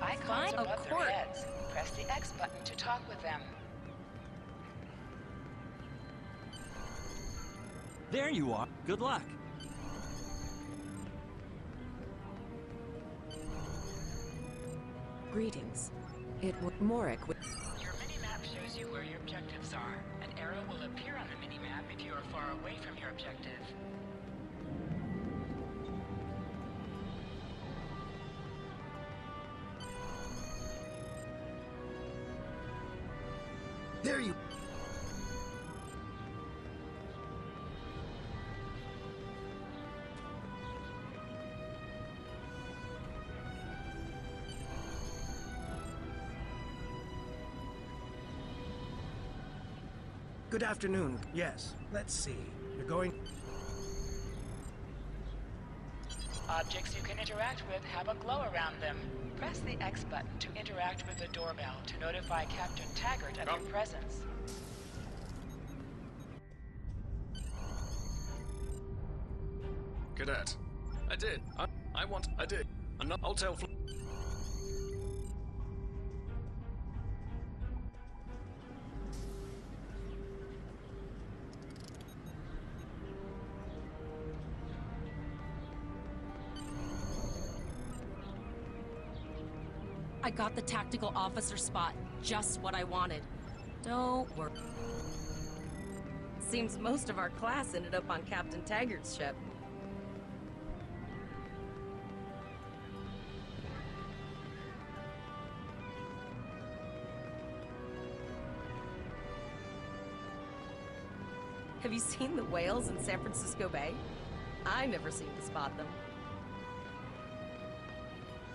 Icons above their heads. Press the X button to talk with them. There you are. Good luck. Greetings. It was Morik. Your mini-map shows you where your objectives are. An arrow will appear on the mini-map if you are far away from your objective. There you... Good afternoon. Yes, let's see. You're going... Objects you can interact with have a glow around them. Press the X button to interact with the doorbell to notify Captain Taggart of your presence. Cadet. I did. I did. I'll tell I got the tactical officer spot. Just what I wanted. Don't worry. Seems most of our class ended up on Captain Taggart's ship. Have you seen the whales in San Francisco Bay? I never seem to spot them.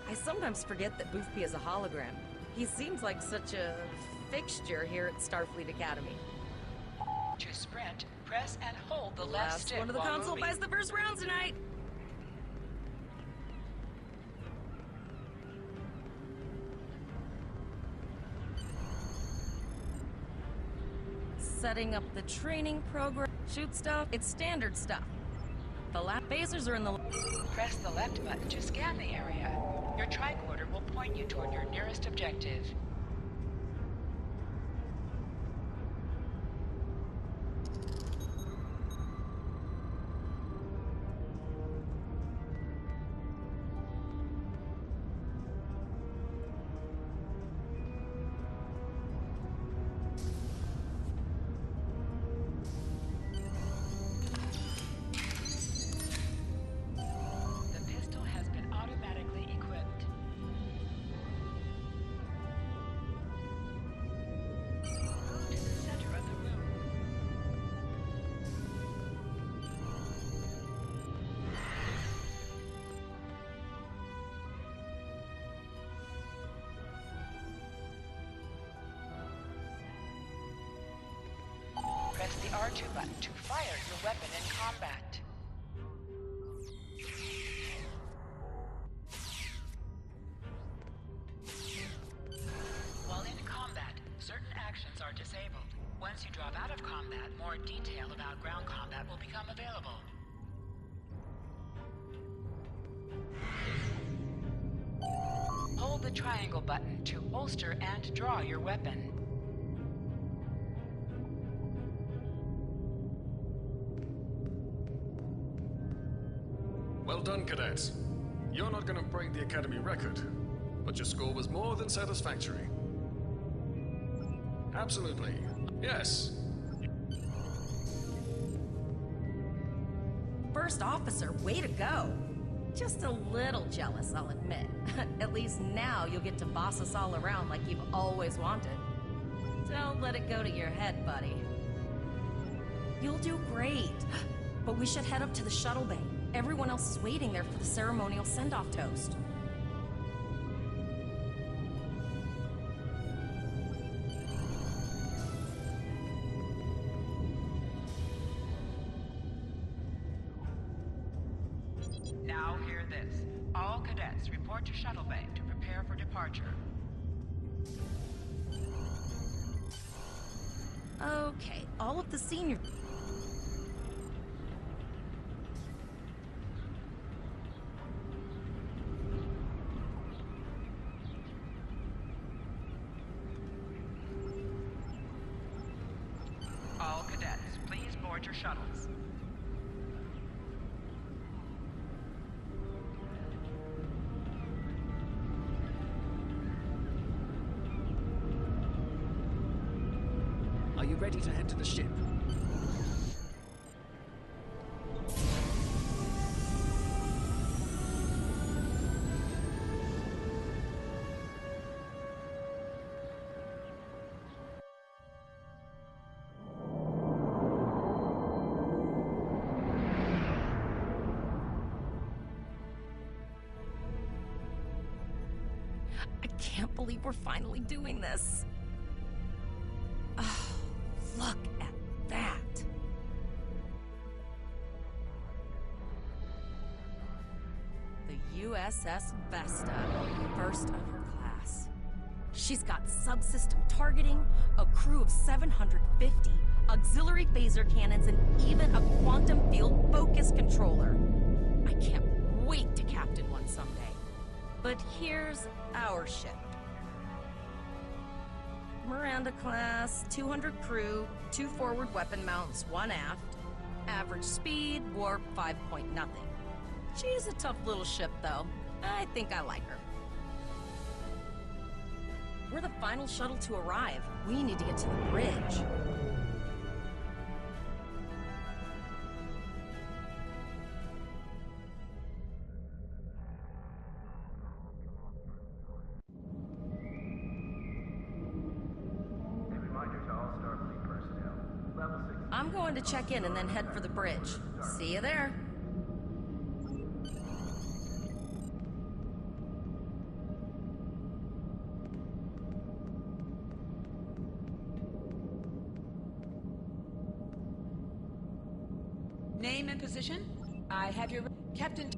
I sometimes forget that Boothby is a hologram. He seems like such a fixture here at Starfleet Academy. To sprint, press and hold the left Last stick one of the while console moving. buys the first round tonight! Setting up the training program. Shoot stuff. It's standard stuff. The lap phasers are in the... Press the left button to scan the area. Your tricorder will point you toward your nearest objective. The pistol has been automatically equipped. Move to the center of the room. Press the R2 button to fire your weapon in combat. While in combat, certain actions are disabled. Once you drop out of combat, more detail about ground combat will become available. Hold the triangle button to holster and draw your weapon. Well done, cadets. You're not going to break the Academy record, but your score was more than satisfactory. Absolutely. Yes. First officer, way to go! Just a little jealous, I'll admit. At least now you'll get to boss us all around like you've always wanted. Don't let it go to your head, buddy. You'll do great. But we should head up to the shuttle bay. Everyone else is waiting there for the ceremonial send-off toast. Now hear this. All cadets report to shuttle bay to prepare for departure. Okay, all of the senior... passenger shuttles. Are you ready to head to the ship? I can't believe we're finally doing this. Oh, look at that. The USS Vesta, first of her class. She's got subsystem targeting, a crew of 750, auxiliary phaser cannons, and even a quantum field focus controller. I can't wait to captain one someday. But here's our ship. Miranda class, 200 crew, 2 forward weapon mounts, 1 aft. Average speed, warp 5 point nothing. She's a tough little ship, though. I think I like her. We're the final shuttle to arrive. We need to get to the bridge. I'm going to check in and then head for the bridge. See you there. Name and position? I have your... Captain...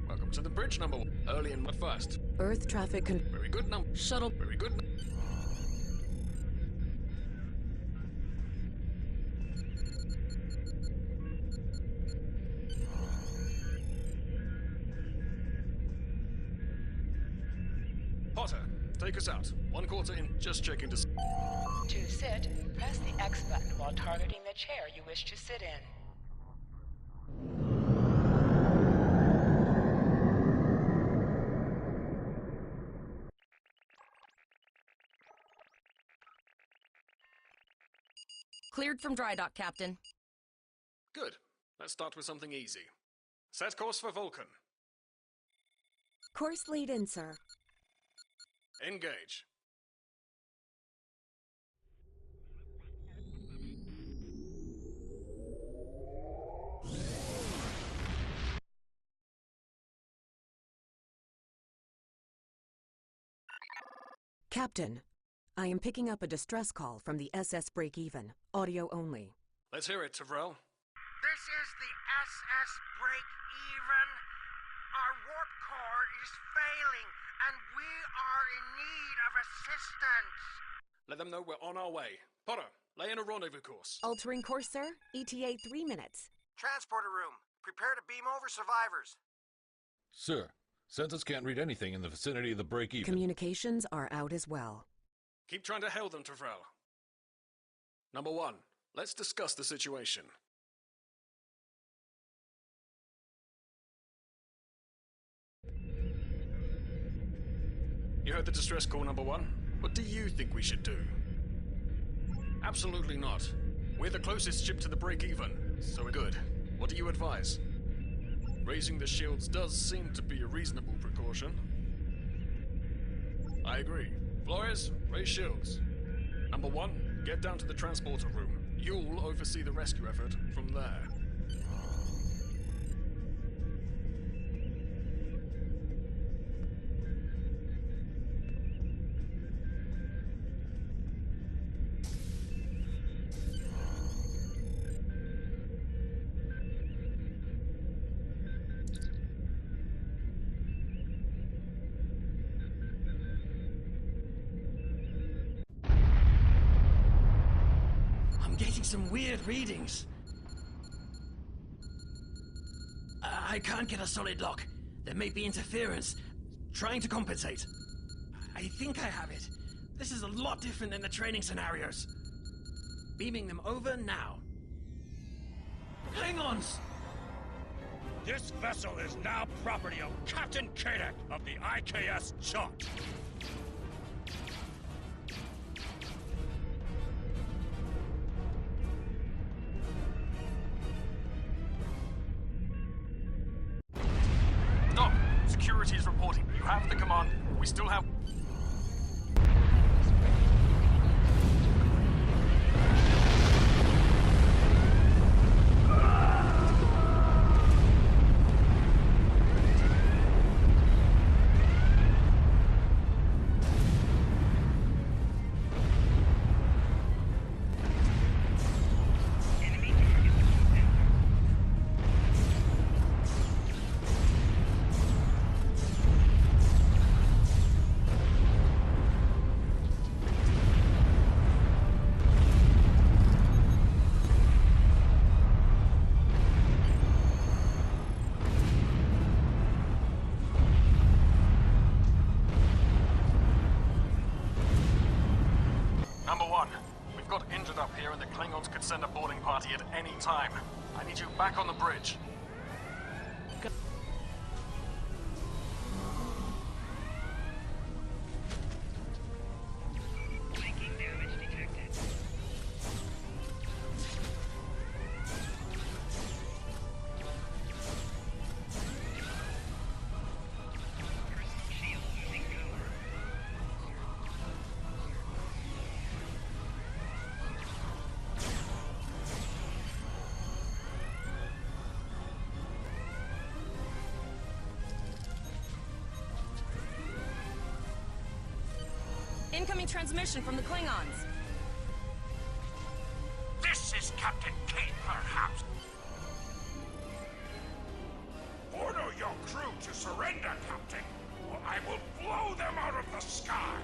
Welcome to the bridge, number 1. Early and but fast. Earth traffic Very good, number. Shuttle. Very good. Potter, take us out. 1/4 in. Just checking to... To sit, press the X button while targeting the chair you wish to sit in. Cleared from dry dock, Captain. Good. Let's start with something easy. Set course for Vulcan. course laid in, sir. Engage. Captain, I am picking up a distress call from the SS Break-Even, audio only. Let's hear it, Tavrel. This is the SS Break-Even. Our warp core is failing, and we are in need of assistance. Let them know we're on our way. Potter, lay in a rendezvous course. Altering course, sir. ETA 3 minutes. Transporter room, prepare to beam over survivors. Sir, Census can't read anything in the vicinity of the break-even. Communications are out as well. Keep trying to hail them, Tavrel. Number 1, let's discuss the situation. You heard the distress call, number 1. What do you think we should do? Absolutely not. We're the closest ship to the break-even, so we're good. What do you advise? Raising the shields does seem to be a reasonable precaution. I agree. Flores, raise shields. Number 1, get down to the transporter room. You'll oversee the rescue effort from there. I'm getting some weird readings. I can't get a solid lock. There may be interference. Trying to compensate. I think I have it. This is a lot different than the training scenarios. Beaming them over now. Klingons! This vessel is now property of Captain Kadek of the IKS Jaunt. Stop! Security is reporting. You have the command. We still have... Number one, we've got injured up here and the Klingons could send a boarding party at any time. I need you back on the bridge. Making damage detected. Personal shield losing power. Incoming transmission from the Klingons. This is Captain Kate, perhaps. Order your crew to surrender, Captain, or I will blow them out of the sky.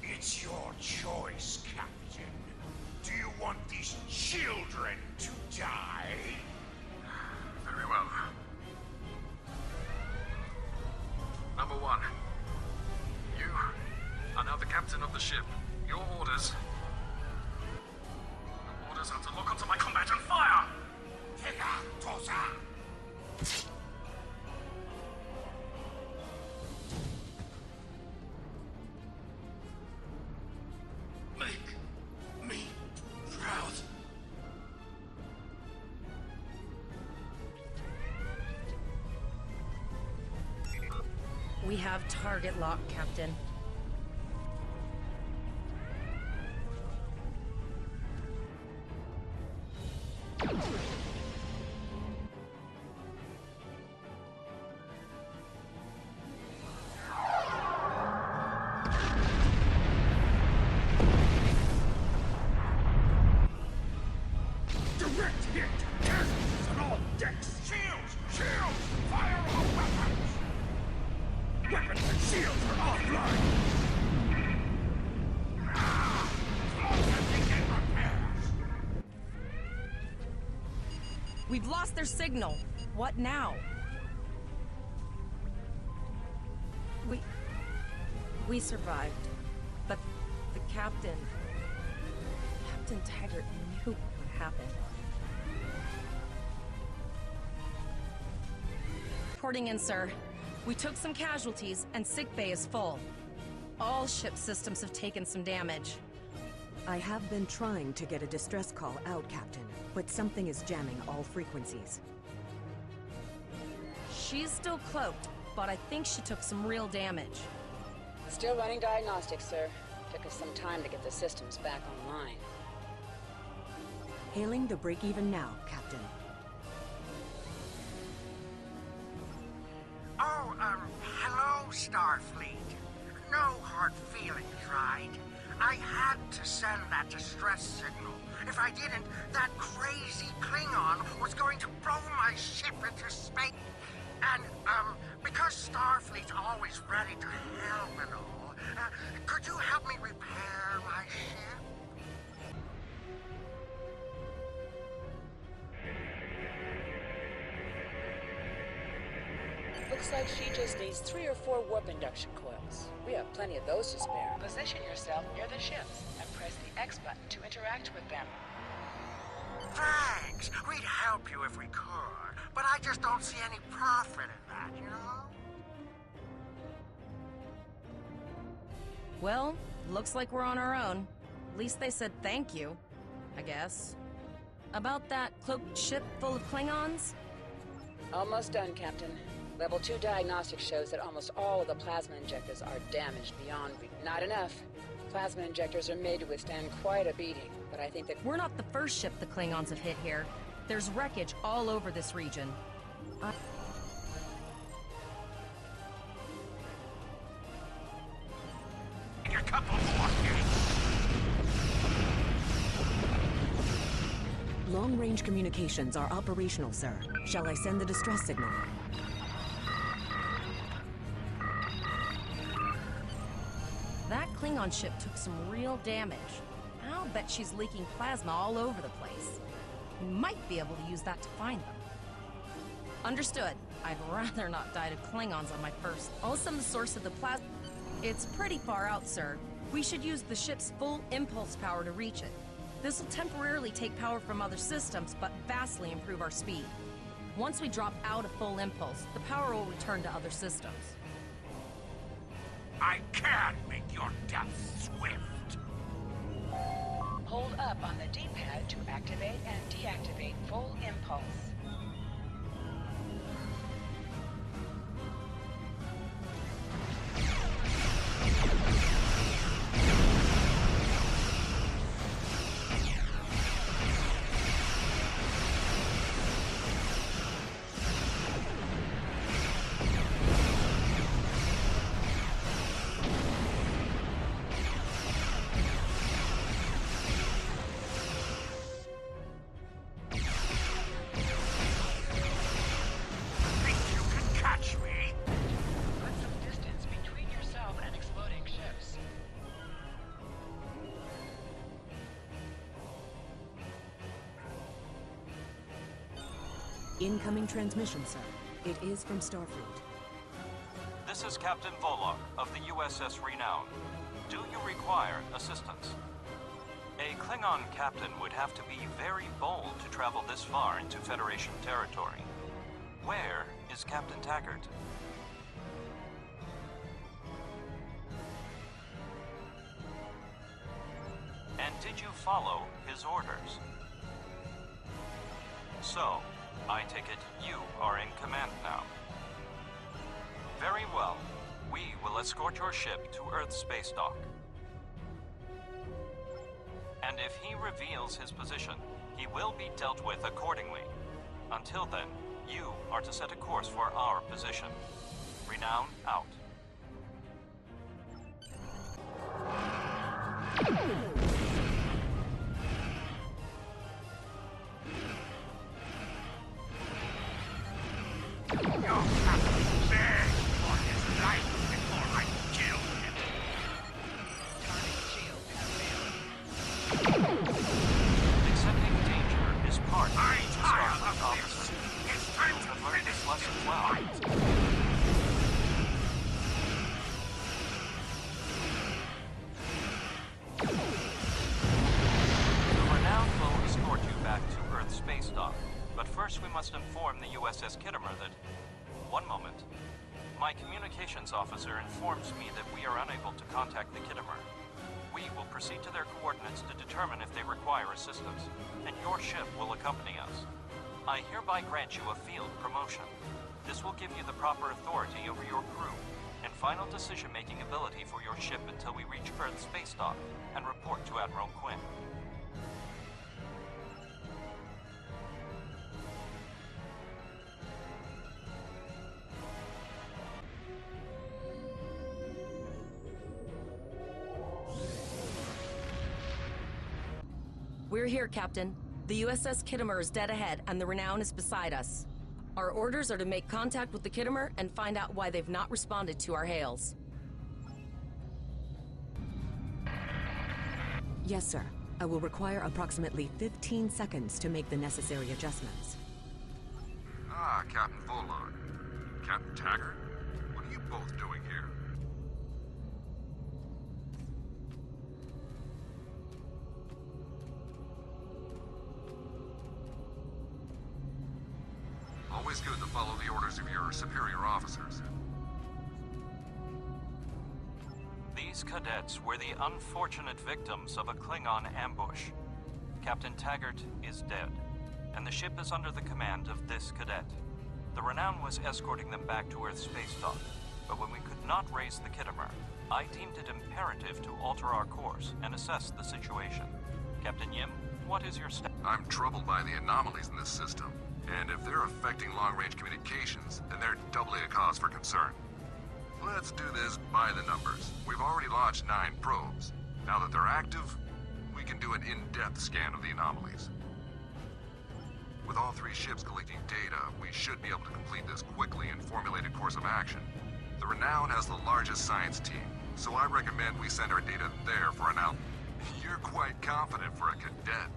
It's your choice, Captain. Do you want these children to die? Very well. Number one, you are now the captain of the ship. Your orders... Your orders are to lock onto my combat and fire! Tega Tosa! Make me proud. We have target lock, Captain. Direct hit! Cannons on all decks! Shields! Shields! Fire all weapons! Weapons and shields are offline! Begin repairs! We've lost their signal. What now? We survived. But the Captain Taggart knew what would happen. Reporting in, sir. We took some casualties, and sickbay is full. All ship systems have taken some damage. I have been trying to get a distress call out, Captain, but something is jamming all frequencies. She's still cloaked, but I think she took some real damage. Still running diagnostics, sir. Took us some time to get the systems back online. Hailing the break-even now, Captain. Oh, hello, Starfleet. No hard feelings, right? I had to send that distress signal. If I didn't, that crazy Klingon was going to blow my ship into space. And, because Starfleet's always ready to help and all, could you help me repair my ship? Looks like she just needs 3 or 4 warp induction coils. We have plenty of those to spare. Position yourself near the ships and press the X button to interact with them. Thanks. We'd help you if we could, but I just don't see any profit in that, you know? Well, looks like we're on our own. At least they said thank you, I guess. About that cloaked ship full of Klingons? Almost done, Captain. Level 2 diagnostics shows that almost all of the plasma injectors are damaged beyond not enough. Plasma injectors are made to withstand quite a beating, but I think that... We're not the first ship the Klingons have hit here. There's wreckage all over this region. A couple more Long-range communications are operational, sir. Shall I send the distress signal? That Klingon ship took some real damage. I'll bet she's leaking plasma all over the place. We might be able to use that to find them. Understood. I'd rather not die to Klingons on my first. Also, the source of the plasma... It's pretty far out, sir. We should use the ship's full impulse power to reach it. This will temporarily take power from other systems, but vastly improve our speed. Once we drop out of full impulse, the power will return to other systems. I can make your death swift. Hold up on the D-pad to activate and deactivate full impulse. Incoming transmission, sir. It is from Starfleet. This is Captain Volok of the USS Renown. Do you require assistance? A Klingon captain would have to be very bold to travel this far into Federation territory. Where is Captain Taggart? And did you follow his orders? So, I take it you are in command now. Very well. We will escort your ship to Earth's space dock. And if he reveals his position, he will be dealt with accordingly. Until then, you are to set a course for our position. Renown out. Officer informs me that we are unable to contact the Kittimer. We will proceed to their coordinates to determine if they require assistance, and your ship will accompany us. I hereby grant you a field promotion. This will give you the proper authority over your crew, and final decision-making ability for your ship until we reach Earth's space dock and report to Admiral Quinn. We're here, Captain. The USS Kittimer is dead ahead, and the Renown is beside us. Our orders are to make contact with the Kittimer and find out why they've not responded to our hails. Yes, sir. I will require approximately 15 seconds to make the necessary adjustments. Ah, Captain Volok. Captain Taggart? What are you both doing here? Always good to follow the orders of your superior officers. These cadets were the unfortunate victims of a Klingon ambush. Captain Taggart is dead, and the ship is under the command of this cadet. The Renown was escorting them back to Earth's space dock, but when we could not raise the Kittimer, I deemed it imperative to alter our course and assess the situation. Captain Yim, what is your status? I'm troubled by the anomalies in this system, and if they're affecting long-range communications, then they're doubly a cause for concern. Let's do this by the numbers. We've already launched 9 probes. Now that they're active, we can do an in-depth scan of the anomalies. With all 3 ships collecting data, we should be able to complete this quickly and formulate a course of action. The Renown has the largest science team, so I recommend we send our data there for an out. You're quite confident for a cadet.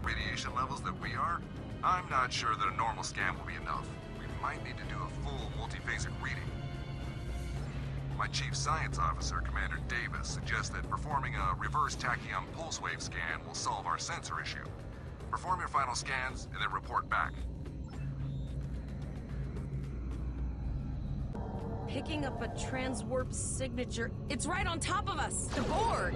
Radiation levels that we are? I'm not sure that a normal scan will be enough. We might need to do a full multiphasic reading. My chief science officer, Commander Davis, suggests that performing a reverse tachyon pulse wave scan will solve our sensor issue. Perform your final scans and then report back. Picking up a transwarp signature. It's right on top of us! The board!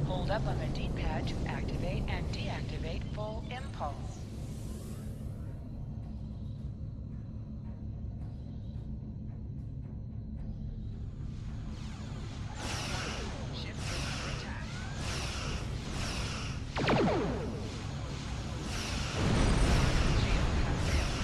Hold up on the D-pad to activate and deactivate full impulse. Ship is under attack. Shield has failed.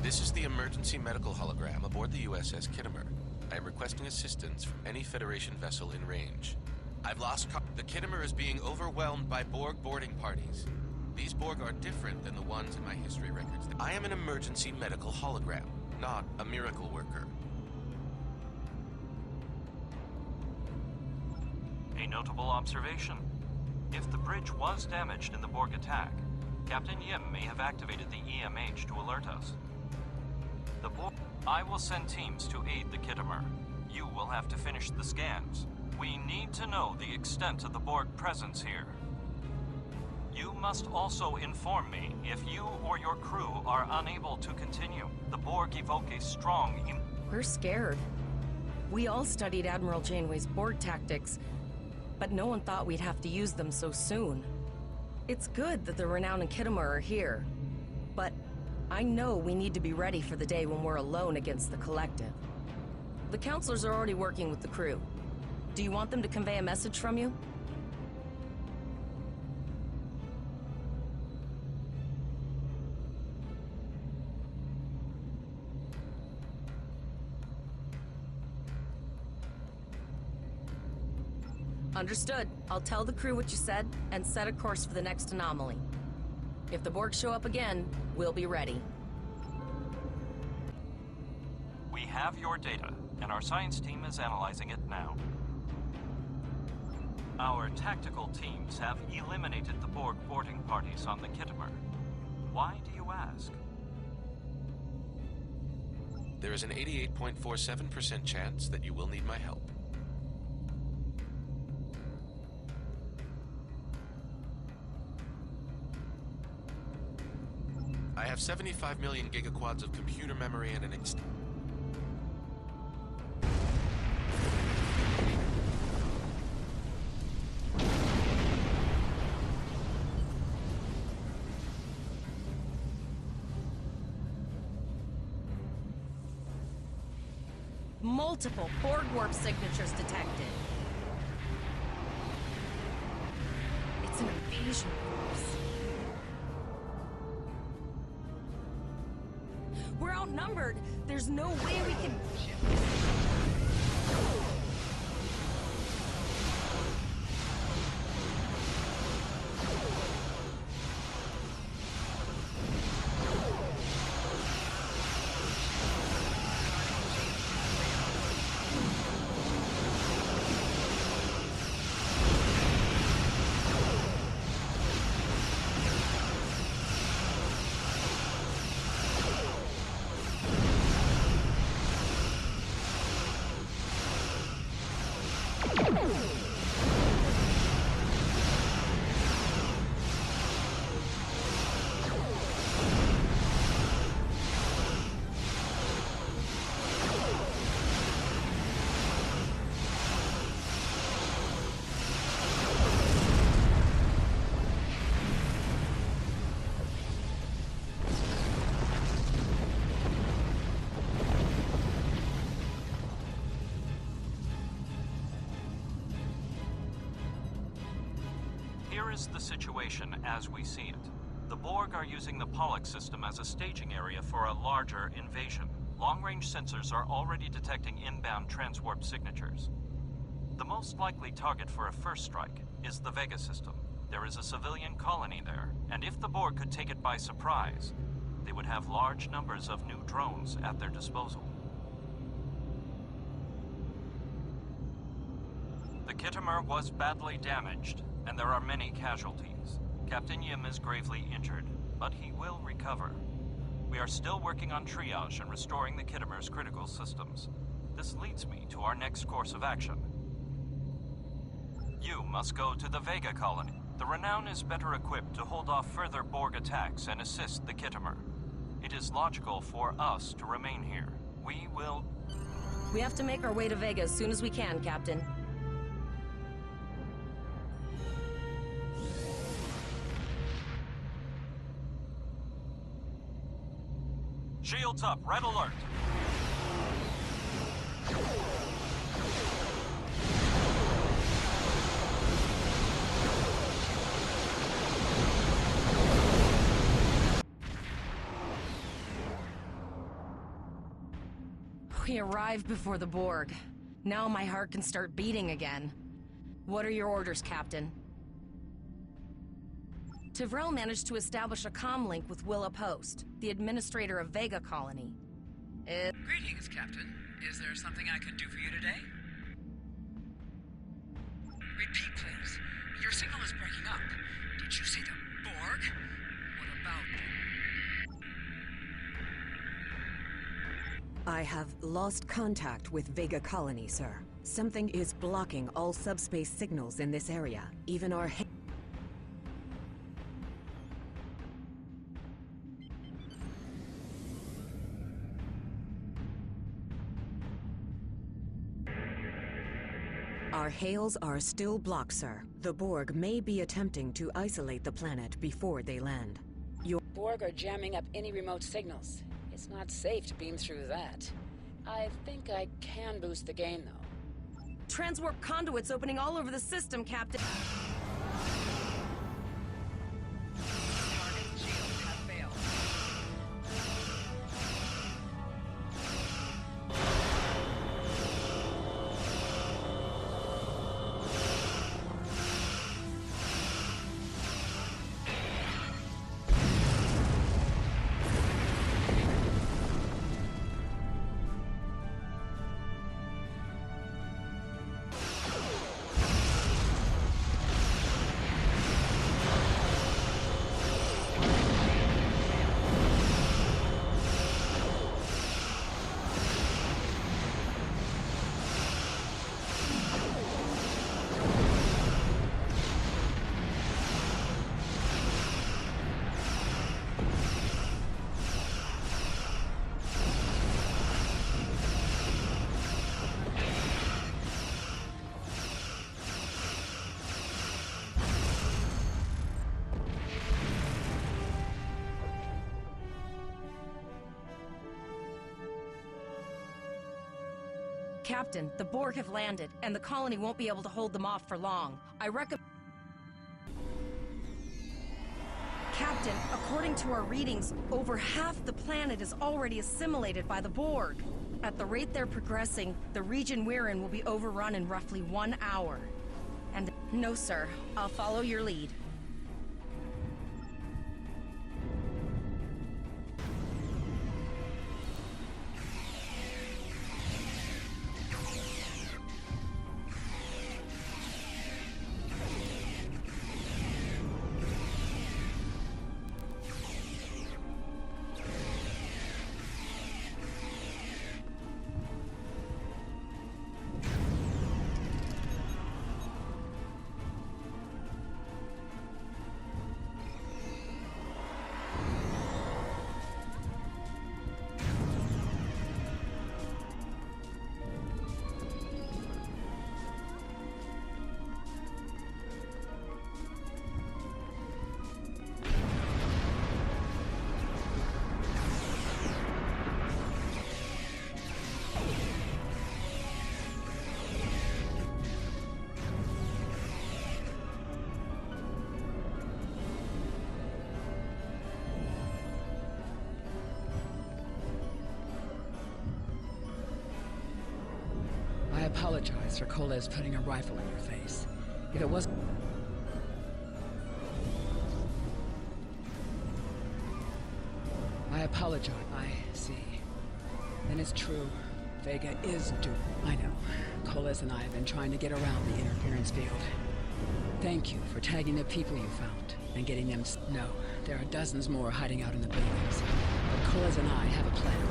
This is the emergency medical hologram aboard the USS Kittimer. I am requesting assistance from any Federation vessel in range. I've lost the Kittimer is being overwhelmed by Borg boarding parties. These Borg are different than the ones in my history records. I am an emergency medical hologram, not a miracle worker. A notable observation. If the bridge was damaged in the Borg attack, Captain Yim may have activated the EMH to alert us. The Borg... I will send teams to aid the Kittimer. You will have to finish the scans. We need to know the extent of the Borg presence here. You must also inform me if you or your crew are unable to continue. The Borg evoke a strong... We're scared. We all studied Admiral Janeway's Borg tactics, but no one thought we'd have to use them so soon. It's good that the Renown and Kittimer are here, but I know we need to be ready for the day when we're alone against the Collective. The counselors are already working with the crew. Do you want them to convey a message from you? Understood. I'll tell the crew what you said and set a course for the next anomaly. If the Borg show up again, we'll be ready. We have your data, and our science team is analyzing it now. Our tactical teams have eliminated the Borg boarding parties on the Kittimer. Why do you ask? There is an 88.47% chance that you will need my help. I have 75 million gigaquads of computer memory and an Multiple Borg warp signatures detected. It's an invasion force. We're outnumbered. There's no way we can... Here is the situation as we see it. The Borg are using the Pollux system as a staging area for a larger invasion. Long-range sensors are already detecting inbound transwarp signatures. The most likely target for a first strike is the Vega system. There is a civilian colony there, and if the Borg could take it by surprise, they would have large numbers of new drones at their disposal. The Kittimer was badly damaged, and there are many casualties. Captain Yim is gravely injured, but he will recover. We are still working on triage and restoring the Kittimer's critical systems. This leads me to our next course of action. You must go to the Vega colony. The Renown is better equipped to hold off further Borg attacks and assist the Kittimer. It is logical for us to remain here. We have to make our way to Vega as soon as we can, Captain. Shields up, red alert! We arrived before the Borg. Now my heart can start beating again. What are your orders, Captain? Tivrell managed to establish a comm link with Willa Post, the administrator of Vega Colony. Greetings, Captain. Is there something I can do for you today? Repeat, please. Your signal is breaking up. Did you say the Borg? What about them? I have lost contact with Vega Colony, sir. Something is blocking all subspace signals in this area. Even our... Our hails are still blocked, sir. The Borg may be attempting to isolate the planet before they land. Your Borg are jamming up any remote signals. It's not safe to beam through that. I think I can boost the gain, though. Transwarp conduits opening all over the system, Captain. Target shields have failed. Captain, the Borg have landed, and the colony won't be able to hold them off for long. I recommend... Captain, according to our readings, over half the planet is already assimilated by the Borg. At the rate they're progressing, the region we're in will be overrun in roughly 1 hour. And no, sir. I'll follow your lead. I apologize for Coles putting a rifle in your face. If it wasn't... I apologize. I see. Then it's true. Vega is doomed. I know. Coles and I have been trying to get around the interference field. Thank you for tagging the people you found and getting them... No, there are dozens more hiding out in the buildings. But Coles and I have a plan.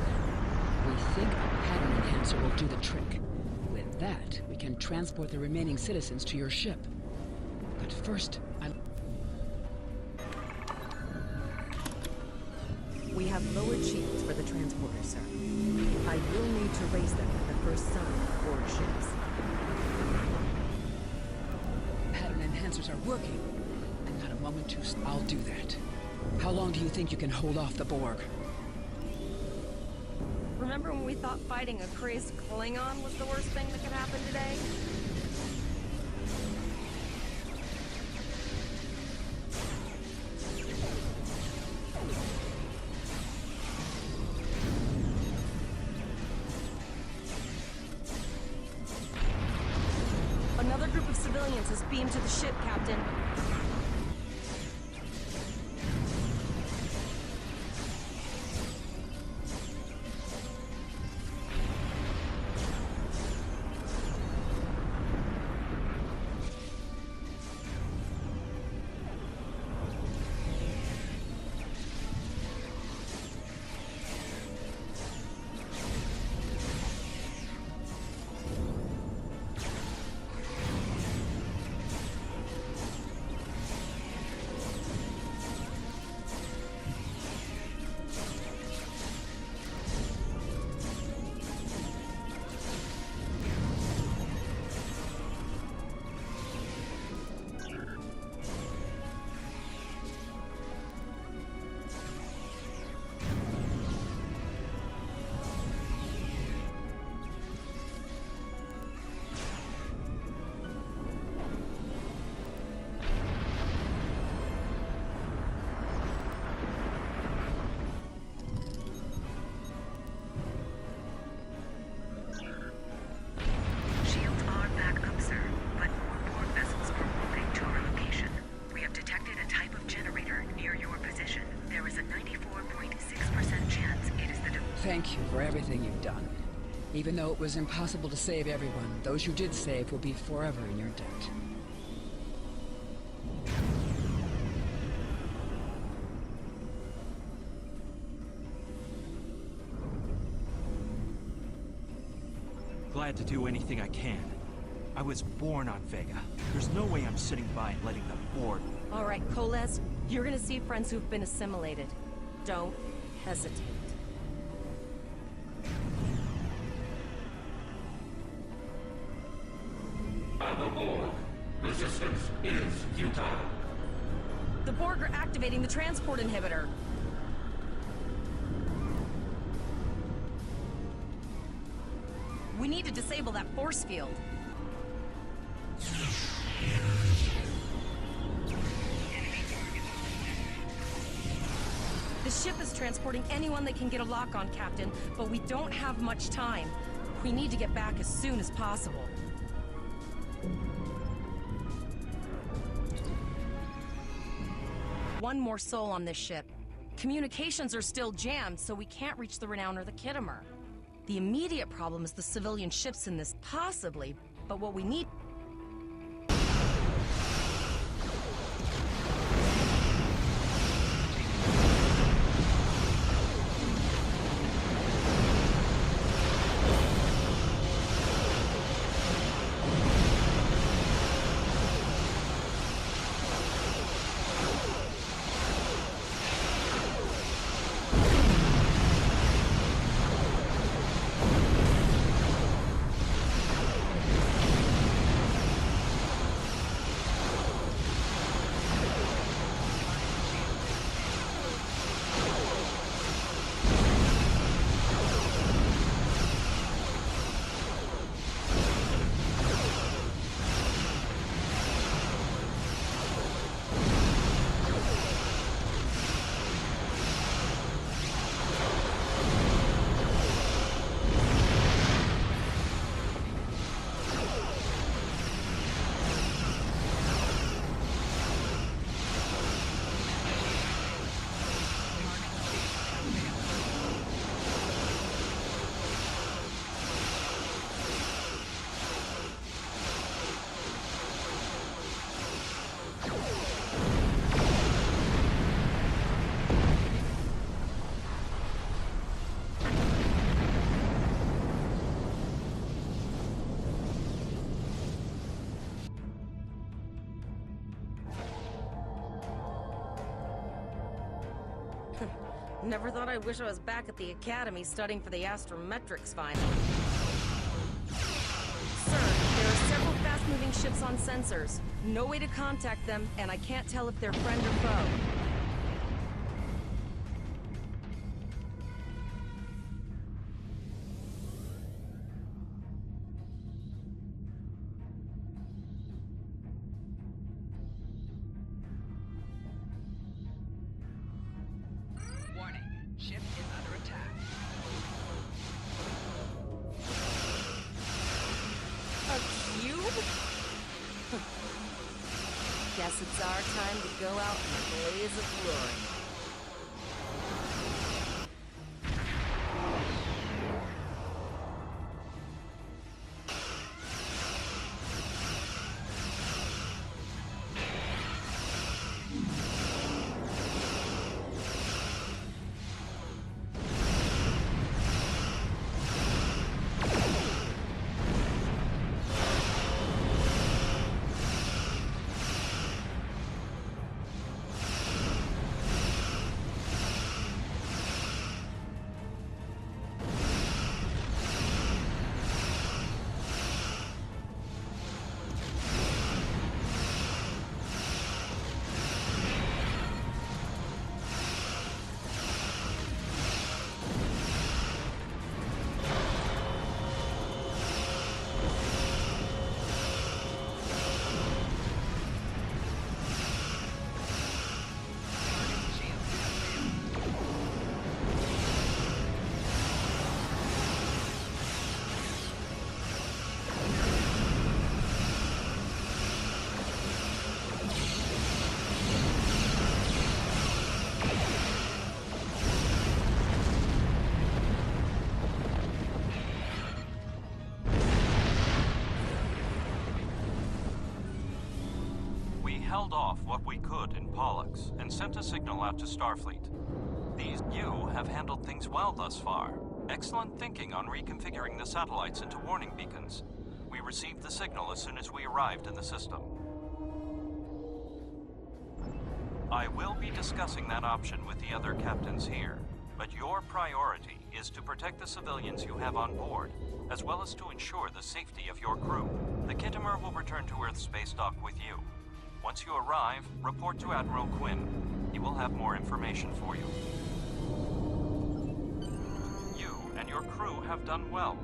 We think a pattern enhancer will do the trick. With that, we can transport the remaining citizens to your ship. But first, We have lowered shields for the transporter, sir. I will need to raise them at the first sign of Borg ships. pattern enhancers are working. And not a moment too... I'll do that. How long do you think you can hold off the Borg? Remember when we thought fighting a crazed Klingon was the worst thing that could happen today? Another group of civilians is beamed to the ship, Captain. Thank you for everything you've done. Even though it was impossible to save everyone, those you did save will be forever in your debt. Glad to do anything I can. I was born on Vega. There's no way I'm sitting by and letting them board. All right, Coles, you're gonna see friends who've been assimilated. Don't hesitate. Resistance is futile. The Borg are activating the transport inhibitor. We need to disable that force field. The ship is transporting anyone they can get a lock on, Captain, but we don't have much time. We need to get back as soon as possible. One more soul on this ship. Communications are still jammed, so we can't reach the Renown or the Kittimer. The immediate problem is the civilian ships in this, possibly, but what we need... Never thought I'd wish I was back at the Academy studying for the astrometrics final. Sir, there are several fast-moving ships on sensors. No way to contact them, and I can't tell if they're friend or foe. Ship is under attack. A cube? Guess it's our time to go out in a blaze of glory. Held off what we could in Pollux and sent a signal out to Starfleet. You have handled things well thus far. Excellent thinking on reconfiguring the satellites into warning beacons. We received the signal as soon as we arrived in the system. I will be discussing that option with the other captains here, but your priority is to protect the civilians you have on board, as well as to ensure the safety of your crew. The Kittimer will return to Earth's space dock with you. Once you arrive, report to Admiral Quinn. He will have more information for you. You and your crew have done well.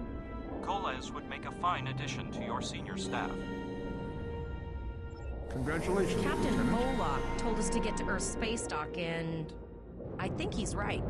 Koles would make a fine addition to your senior staff. Congratulations, Captain Lieutenant. Moloch told us to get to Earth's space dock and... I think he's right.